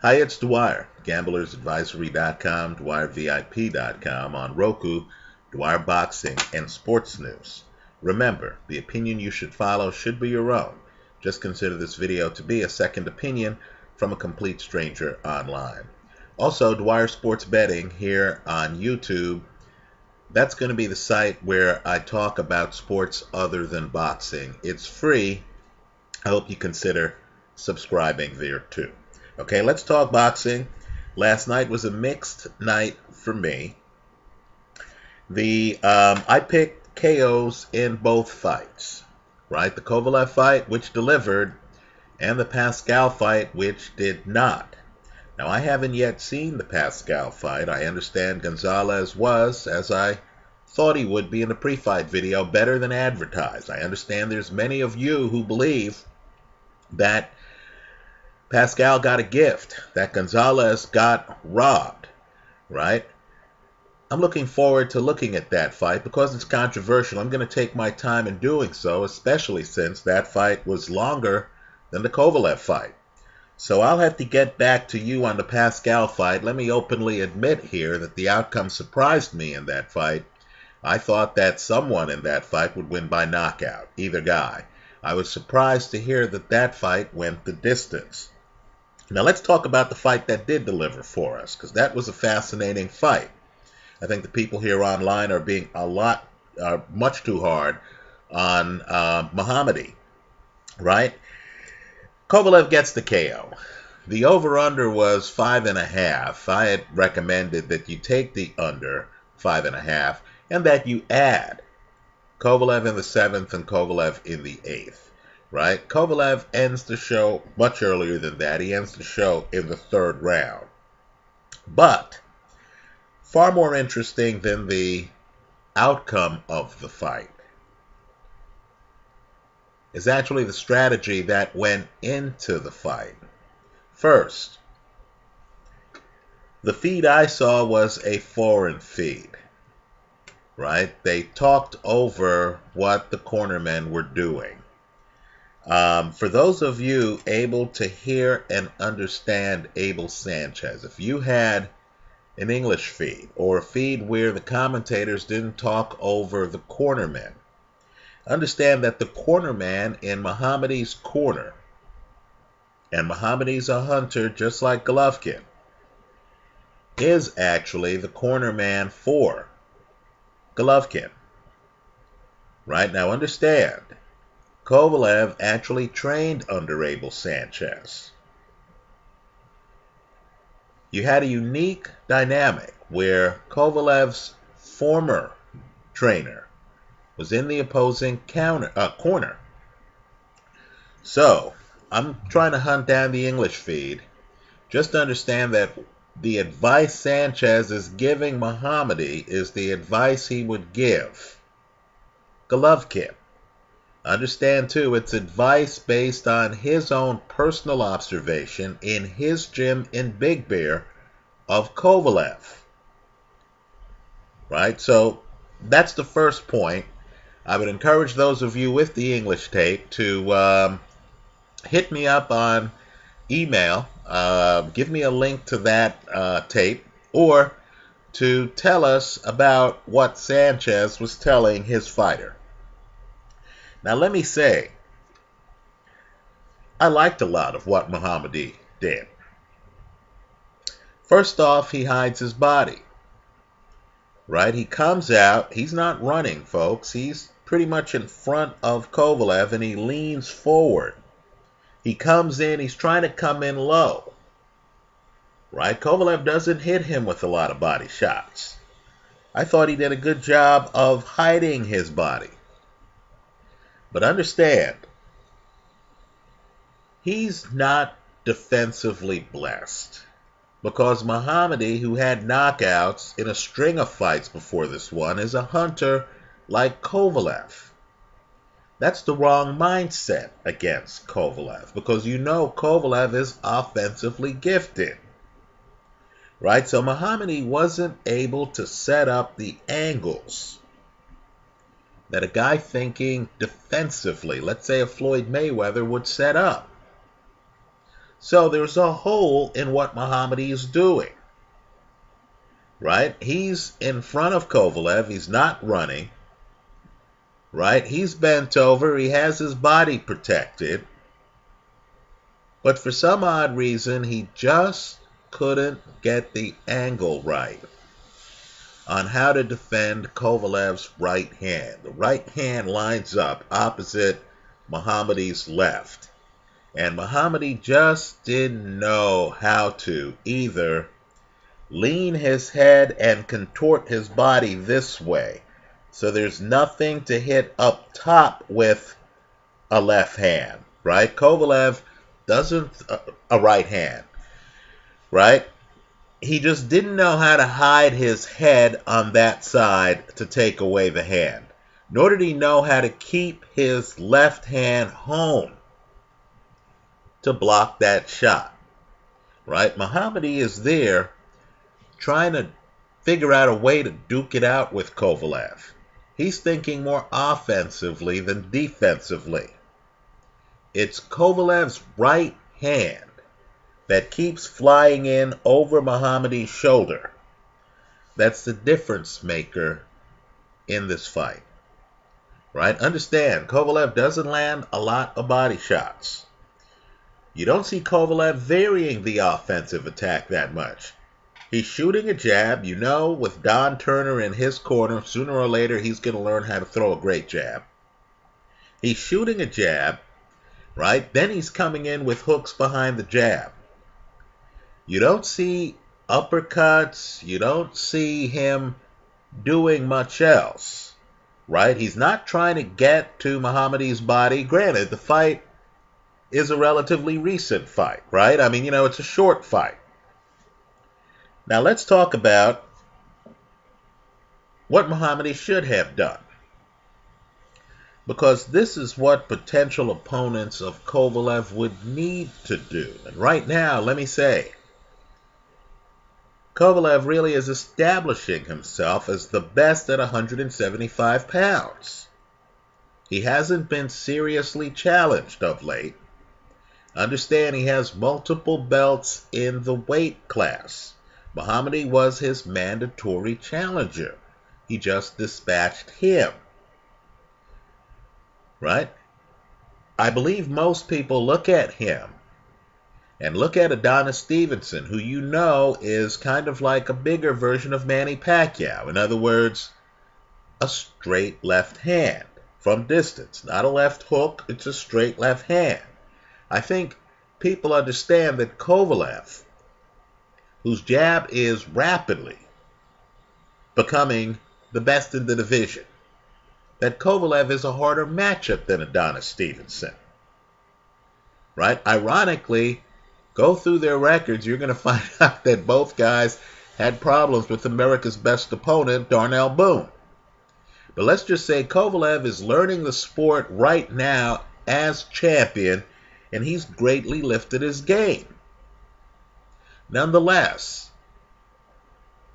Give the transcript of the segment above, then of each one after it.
Hi, it's Dwyer, gamblersadvisory.com, dwyervip.com, on Roku, Dwyer Boxing and Sports News. Remember, the opinion you should follow should be your own. Just consider this video to be a second opinion from a complete stranger online. Also, Dwyer Sports Betting here on YouTube. That's going to be the site where I talk about sports other than boxing. It's free. I hope you consider subscribing there too. Okay, let's talk boxing. Last night was a mixed night for me. I picked KOs in both fights, right? The Kovalev fight, which delivered, and the Pascal fight, which did not. Now, I haven't yet seen the Pascal fight. I understand Gonzalez was, as I thought he would be in the pre-fight video, better than advertised. I understand there's many of you who believe that Pascal got a gift, that Gonzalez got robbed, right? I'm looking forward to looking at that fight because it's controversial. I'm going to take my time in doing so, especially since that fight was longer than the Kovalev fight. So I'll have to get back to you on the Pascal fight. Let me openly admit here that the outcome surprised me in that fight. I thought that someone in that fight would win by knockout, either guy. I was surprised to hear that that fight went the distance. Now let's talk about the fight that did deliver for us, because that was a fascinating fight. I think the people here online are being much too hard on Mohammadi, right? Kovalev gets the KO. The over-under was 5.5. I had recommended that you take the under 5.5 and that you add Kovalev in the 7th and Kovalev in the 8th. Right? Kovalev ends the show much earlier than that. He ends the show in the 3rd round. But far more interesting than the outcome of the fight is actually the strategy that went into the fight. First, the feed I saw was a foreign feed. Right? They talked over what the cornermen were doing. For those of you able to hear and understand Abel Sanchez, if you had an English feed or a feed where the commentators didn't talk over the cornermen, understand that the cornerman in Mohammadi's corner, and Mohammadi's a hunter just like Golovkin, is actually the cornerman for Golovkin. Right? Now understand, Kovalev actually trained under Abel Sanchez. You had a unique dynamic where Kovalev's former trainer was in the opposing corner. So, I'm trying to hunt down the English feed. Just understand that the advice Sanchez is giving Mohammadi is the advice he would give Golovkin. Understand, too, it's advice based on his own personal observation in his gym in Big Bear of Kovalev. Right? So that's the first point. I would encourage those of you with the English tape to hit me up on email. Give me a link to that tape, or to tell us about what Sanchez was telling his fighter. Now let me say, I liked a lot of what Mohammadi did. First off, he hides his body. Right? He comes out, he's not running, folks. He's pretty much in front of Kovalev and he leans forward. He comes in, he's trying to come in low. Right? Kovalev doesn't hit him with a lot of body shots. I thought he did a good job of hiding his body. But understand, he's not defensively blessed. Because Mohammadi, who had knockouts in a string of fights before this one, is a hunter like Kovalev. That's the wrong mindset against Kovalev. Because you know Kovalev is offensively gifted. Right? So Mohammadi wasn't able to set up the angles that a guy thinking defensively, let's say a Floyd Mayweather, would set up. So there's a hole in what Mohammadi is doing. Right? He's in front of Kovalev. He's not running. Right? He's bent over. He has his body protected. But for some odd reason, he just couldn't get the angle right on how to defend Kovalev's right hand. The right hand lines up opposite Mohammadi's left. And Mohammadi just didn't know how to either lean his head and contort his body this way, so there's nothing to hit up top with a left hand, right? Kovalev doesn't, a right hand, right? He just didn't know how to hide his head on that side to take away the hand. Nor did he know how to keep his left hand home to block that shot, right? Mohammadi is there trying to figure out a way to duke it out with Kovalev. He's thinking more offensively than defensively. It's Kovalev's right hand that keeps flying in over Mohammadi's shoulder. That's the difference maker in this fight. Right? Understand, Kovalev doesn't land a lot of body shots. You don't see Kovalev varying the offensive attack that much. He's shooting a jab. You know, with Don Turner in his corner, sooner or later he's going to learn how to throw a great jab. He's shooting a jab, right? Then he's coming in with hooks behind the jab. You don't see uppercuts. You don't see him doing much else, right? He's not trying to get to Mohammadi's body. Granted, the fight is a relatively recent fight, right? I mean, it's a short fight. Now let's talk about what Mohammadi should have done. Because this is what potential opponents of Kovalev would need to do. And right now, let me say, Kovalev really is establishing himself as the best at 175 pounds. He hasn't been seriously challenged of late. Understand he has multiple belts in the weight class. Mohammadi was his mandatory challenger. He just dispatched him. Right? I believe most people look at him and look at Adonis Stevenson, who you know is kind of like a bigger version of Manny Pacquiao. In other words, a straight left hand from distance. Not a left hook, it's a straight left hand. I think people understand that Kovalev, whose jab is rapidly becoming the best in the division, that Kovalev is a harder matchup than Adonis Stevenson. Right? Ironically, go through their records, you're going to find out that both guys had problems with America's best opponent, Darnell Boone. But let's just say Kovalev is learning the sport right now as champion, and he's greatly lifted his game. Nonetheless,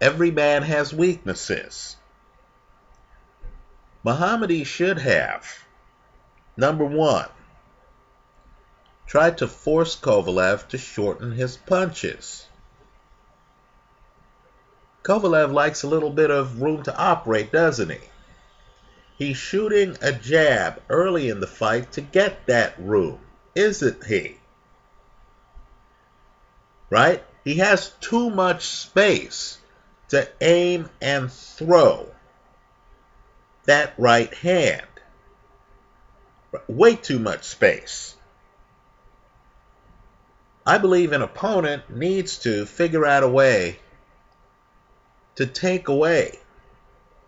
every man has weaknesses. Mohammadi should have, number one, tried to force Kovalev to shorten his punches. Kovalev likes a little bit of room to operate, doesn't he? He's shooting a jab early in the fight to get that room, isn't he? Right? He has too much space to aim and throw that right hand. Way too much space. I believe an opponent needs to figure out a way to take away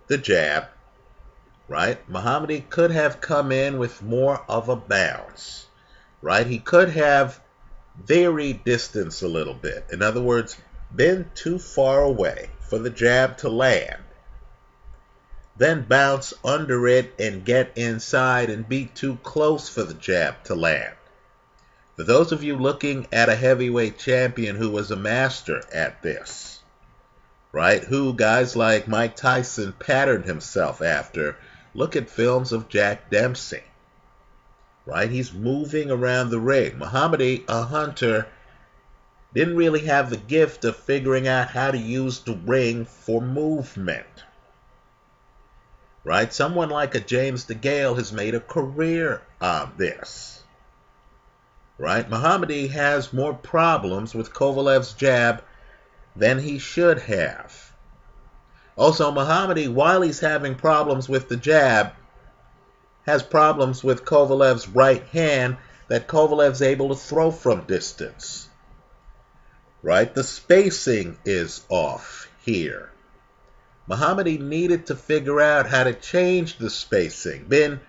the jab, right? Mohammadi could have come in with more of a bounce, right? He could have varied distance a little bit. In other words, been too far away for the jab to land. Then bounce under it and get inside and be too close for the jab to land. For those of you looking at a heavyweight champion who was a master at this, right, who guys like Mike Tyson patterned himself after, look at films of Jack Dempsey, right? He's moving around the ring. Mohammadi, a hunter, didn't really have the gift of figuring out how to use the ring for movement. Right? Someone like a James DeGale has made a career on this. Right? Mohammadi has more problems with Kovalev's jab than he should have. Also, Mohammadi, while he's having problems with the jab, has problems with Kovalev's right hand that Kovalev's able to throw from distance. Right? The spacing is off here. Mohammadi needed to figure out how to change the spacing. Been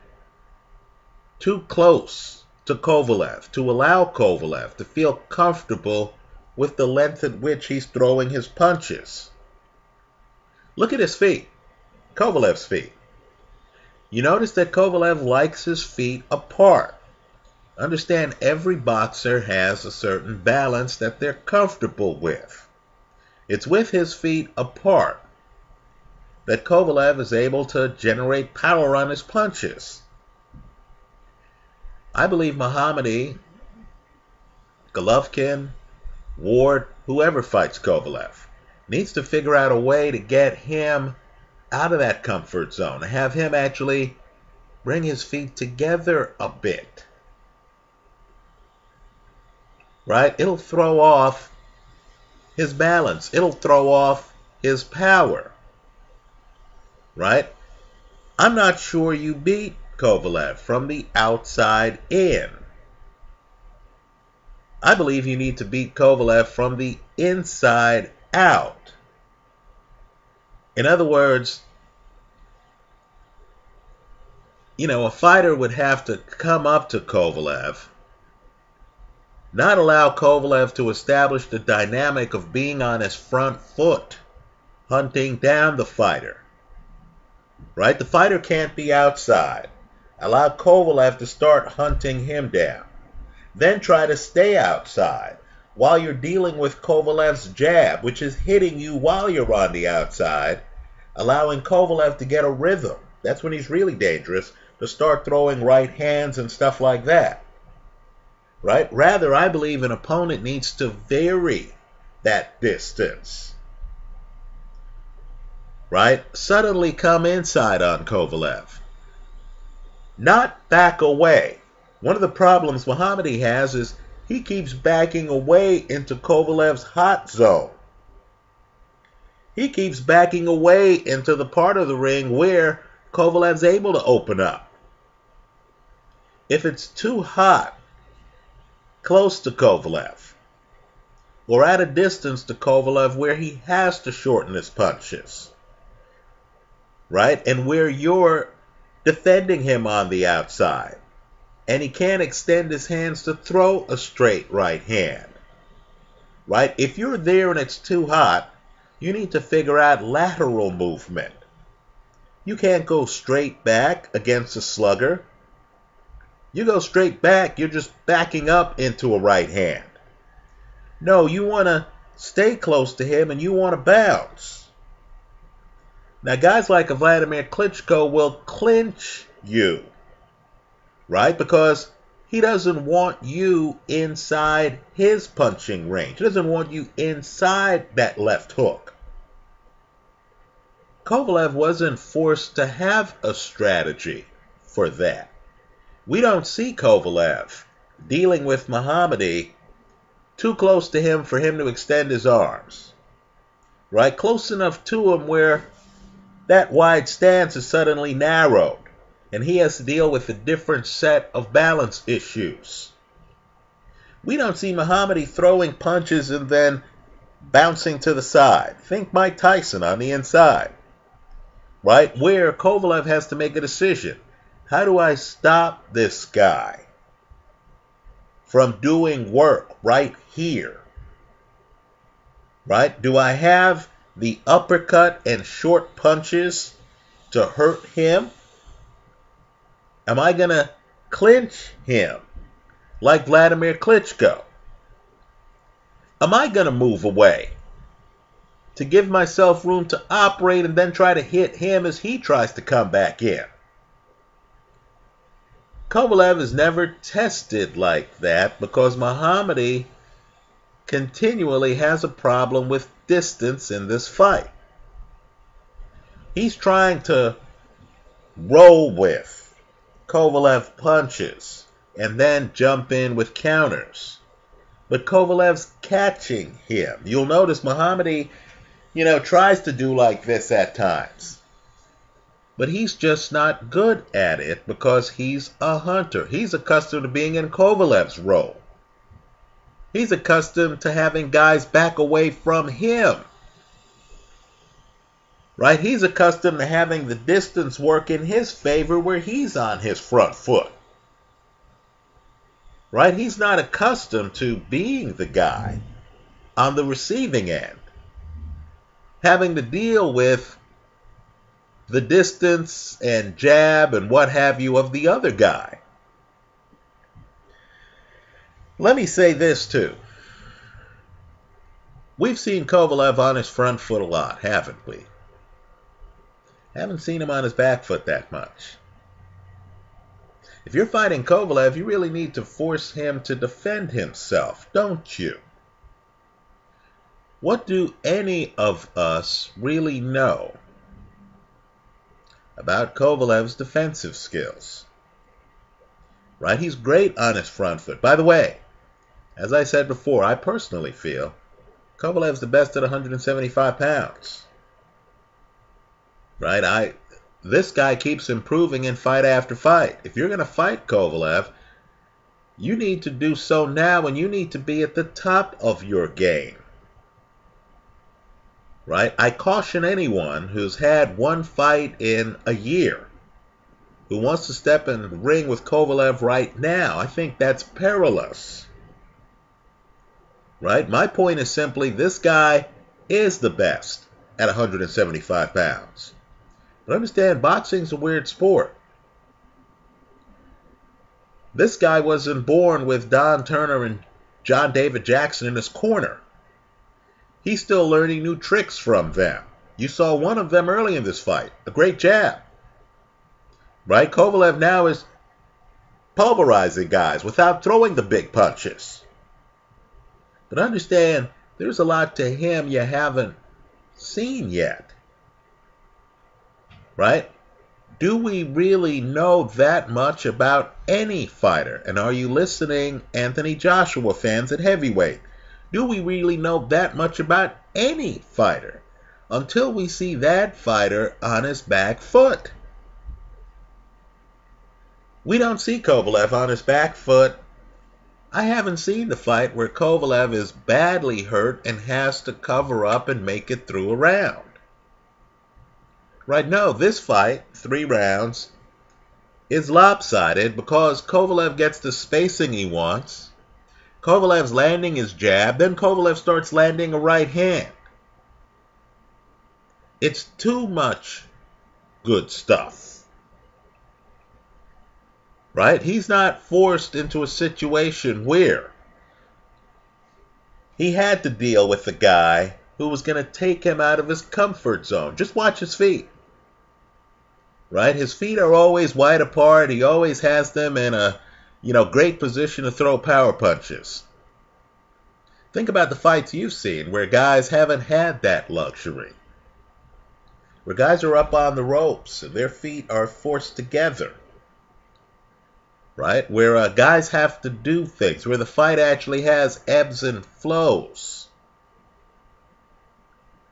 too close to Kovalev to allow Kovalev to feel comfortable with the length at which he's throwing his punches. Look at his feet. Kovalev's feet. You notice that Kovalev likes his feet apart. Understand, every boxer has a certain balance that they're comfortable with. It's with his feet apart that Kovalev is able to generate power on his punches. I believe Mohammadi, Golovkin, Ward, whoever fights Kovalev, needs to figure out a way to get him out of that comfort zone, to have him actually bring his feet together a bit. Right? It'll throw off his balance. It'll throw off his power. Right? I'm not sure you beat Kovalev from the outside in. I believe you need to beat Kovalev from the inside out. In other words, a fighter would have to come up to Kovalev, not allow Kovalev to establish the dynamic of being on his front foot, hunting down the fighter. Right? The fighter can't be outside. Allow Kovalev to start hunting him down. Then try to stay outside while you're dealing with Kovalev's jab, which is hitting you while you're on the outside, allowing Kovalev to get a rhythm. That's when he's really dangerous, to start throwing right hands and stuff like that. Right? Rather, I believe an opponent needs to vary that distance. Right? Suddenly come inside on Kovalev. Not back away. One of the problems Mohammadi has is he keeps backing away into Kovalev's hot zone. He keeps backing away into the part of the ring where Kovalev's able to open up. If it's too hot, close to Kovalev, or at a distance to Kovalev where he has to shorten his punches, right? And where you're defending him on the outside, and he can't extend his hands to throw a straight right hand, right? If you're there and it's too hot, you need to figure out lateral movement. You can't go straight back against a slugger. You go straight back, you're just backing up into a right hand. No, you want to stay close to him and you want to bounce. Now, guys like Vladimir Klitschko will clinch you, right? Because he doesn't want you inside his punching range. He doesn't want you inside that left hook. Kovalev wasn't forced to have a strategy for that. We don't see Kovalev dealing with Mohammadi too close to him for him to extend his arms. Right? Close enough to him where that wide stance is suddenly narrowed, and he has to deal with a different set of balance issues. We don't see Mohammadi throwing punches and then bouncing to the side. Think Mike Tyson on the inside. Right? Where Kovalev has to make a decision. How do I stop this guy from doing work right here? Right? Do I have the uppercut and short punches to hurt him? Am I going to clinch him like Vladimir Klitschko? Am I going to move away to give myself room to operate and then try to hit him as he tries to come back in? Kovalev is never tested like that because Mohammadi continually has a problem with distance in this fight. He's trying to roll with Kovalev punches and then jump in with counters. But Kovalev's catching him. You'll notice Mohammadi, tries to do like this at times. But he's just not good at it because he's a hunter. He's accustomed to being in Kovalev's role. He's accustomed to having guys back away from him. Right? He's accustomed to having the distance work in his favor where he's on his front foot. Right? He's not accustomed to being the guy on the receiving end, having to deal with the distance and jab and what have you of the other guy. Let me say this too. We've seen Kovalev on his front foot a lot, haven't we? Haven't seen him on his back foot that much. If you're fighting Kovalev, you really need to force him to defend himself, don't you? What do any of us really know about Kovalev's defensive skills? Right? He's great on his front foot. By the way, as I said before, I personally feel Kovalev's the best at 175 pounds. Right? This guy keeps improving in fight after fight. If you're going to fight Kovalev, you need to do so now, and you need to be at the top of your game. Right? I caution anyone who's had one fight in a year who wants to step in the ring with Kovalev right now. I think that's perilous. Right? My point is simply this guy is the best at 175 pounds. But understand, boxing's a weird sport. This guy wasn't born with Don Turner and John David Jackson in his corner. He's still learning new tricks from them. You saw one of them early in this fight, a great jab. Right? Kovalev now is pulverizing guys without throwing the big punches. But understand, there's a lot to him you haven't seen yet. Right? Do we really know that much about any fighter? And are you listening, Anthony Joshua fans at heavyweight? Do we really know that much about any fighter until we see that fighter on his back foot? We don't see Kovalev on his back foot. I haven't seen the fight where Kovalev is badly hurt and has to cover up and make it through a round. Right? No, this fight, 3 rounds, is lopsided because Kovalev gets the spacing he wants. Kovalev's landing his jab, then Kovalev starts landing a right hand. It's too much good stuff. Right? He's not forced into a situation where he had to deal with a guy who was going to take him out of his comfort zone. Just watch his feet. Right? His feet are always wide apart. He always has them in a, great position to throw power punches. Think about the fights you've seen where guys haven't had that luxury. Where guys are up on the ropes and their feet are forced together. Right? Where guys have to do things. Where the fight actually has ebbs and flows.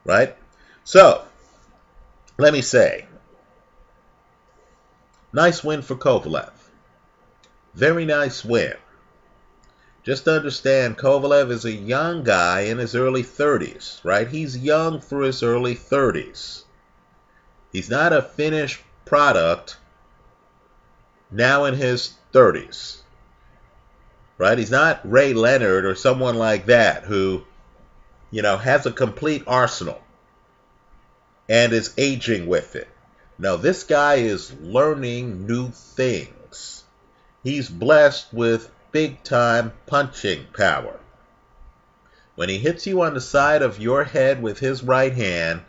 Right? So, let me say, nice win for Kovalev. Very nice win. Just understand, Kovalev is a young guy in his early 30s, right? He's young for his early 30s. He's not a finished product now in his 30s, right? He's not Ray Leonard or someone like that who, has a complete arsenal and is aging with it. No, this guy is learning new things. He's blessed with big-time punching power. When he hits you on the side of your head with his right hand,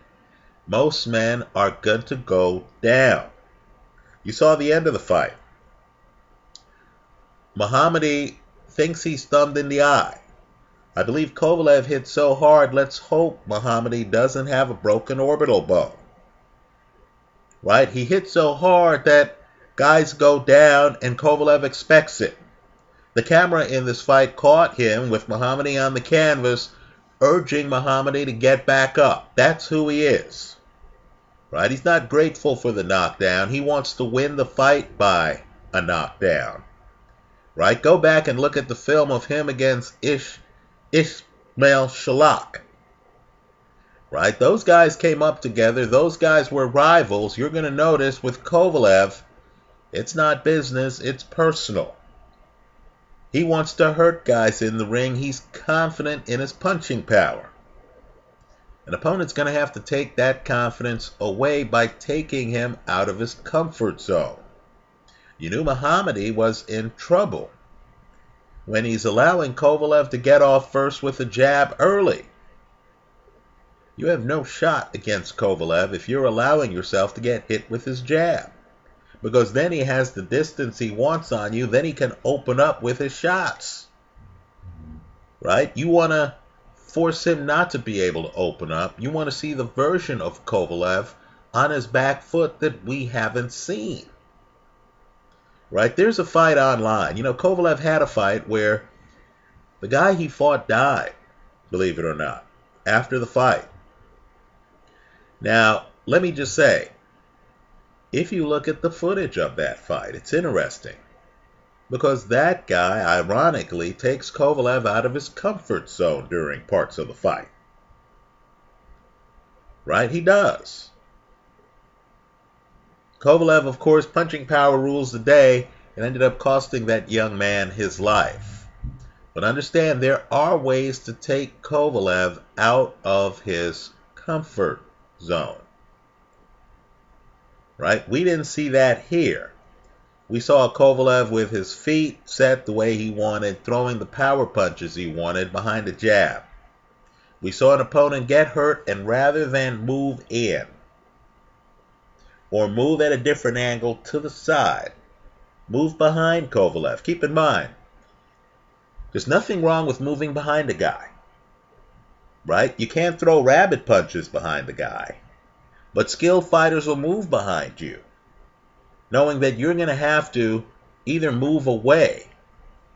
most men are going to go down. You saw the end of the fight. Mohammadi thinks he's thumbed in the eye. I believe Kovalev hit so hard, let's hope Mohammadi doesn't have a broken orbital bone. Right? He hit so hard that guys go down and Kovalev expects it. The camera in this fight caught him with Mohammadi on the canvas, urging Mohammadi to get back up. That's who he is. Right? He's not grateful for the knockdown. He wants to win the fight by a knockdown. Right? Go back and look at the film of him against Ismail Shalak. Right? Those guys came up together. Those guys were rivals. You're going to notice with Kovalev, it's not business, it's personal. He wants to hurt guys in the ring. He's confident in his punching power. An opponent's going to have to take that confidence away by taking him out of his comfort zone. You knew Mohammadi was in trouble when he's allowing Kovalev to get off first with a jab early. You have no shot against Kovalev if you're allowing yourself to get hit with his jab. Because then he has the distance he wants on you, then he can open up with his shots. Right? You want to force him not to be able to open up. You want to see the version of Kovalev on his back foot that we haven't seen. Right? There's a fight online. You know, Kovalev had a fight where the guy he fought died, believe it or not, after the fight. Now, let me just say, if you look at the footage of that fight, it's interesting. Because that guy, ironically, takes Kovalev out of his comfort zone during parts of the fight. Right? He does. Kovalev, of course, punching power rules the day and ended up costing that young man his life. But understand, there are ways to take Kovalev out of his comfort zone. Right? We didn't see that here. We saw Kovalev with his feet set the way he wanted, throwing the power punches he wanted behind a jab. We saw an opponent get hurt, and rather than move in or move at a different angle to the side, move behind Kovalev. Keep in mind, there's nothing wrong with moving behind a guy. Right? You can't throw rabbit punches behind the guy. But skilled fighters will move behind you, knowing that you're going to have to either move away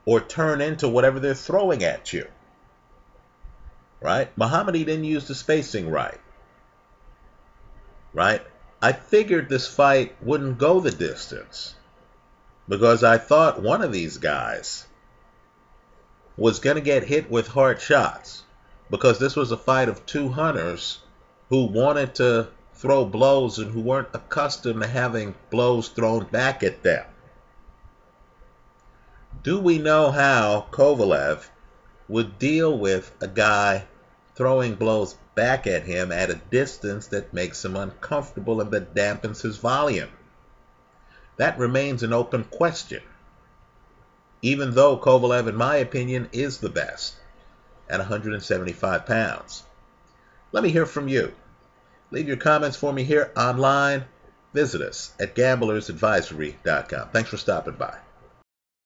or turn into whatever they're throwing at you. Right? Mohammadi didn't use the spacing right. Right? I figured this fight wouldn't go the distance because I thought one of these guys was going to get hit with hard shots, because this was a fight of two hunters who wanted to throw blows and who weren't accustomed to having blows thrown back at them. Do we know how Kovalev would deal with a guy throwing blows back at him at a distance that makes him uncomfortable and that dampens his volume? That remains an open question, even though Kovalev, in my opinion, is the best at 175 pounds. Let me hear from you. Leave your comments for me here online. Visit us at gamblersadvisory.com. Thanks for stopping by.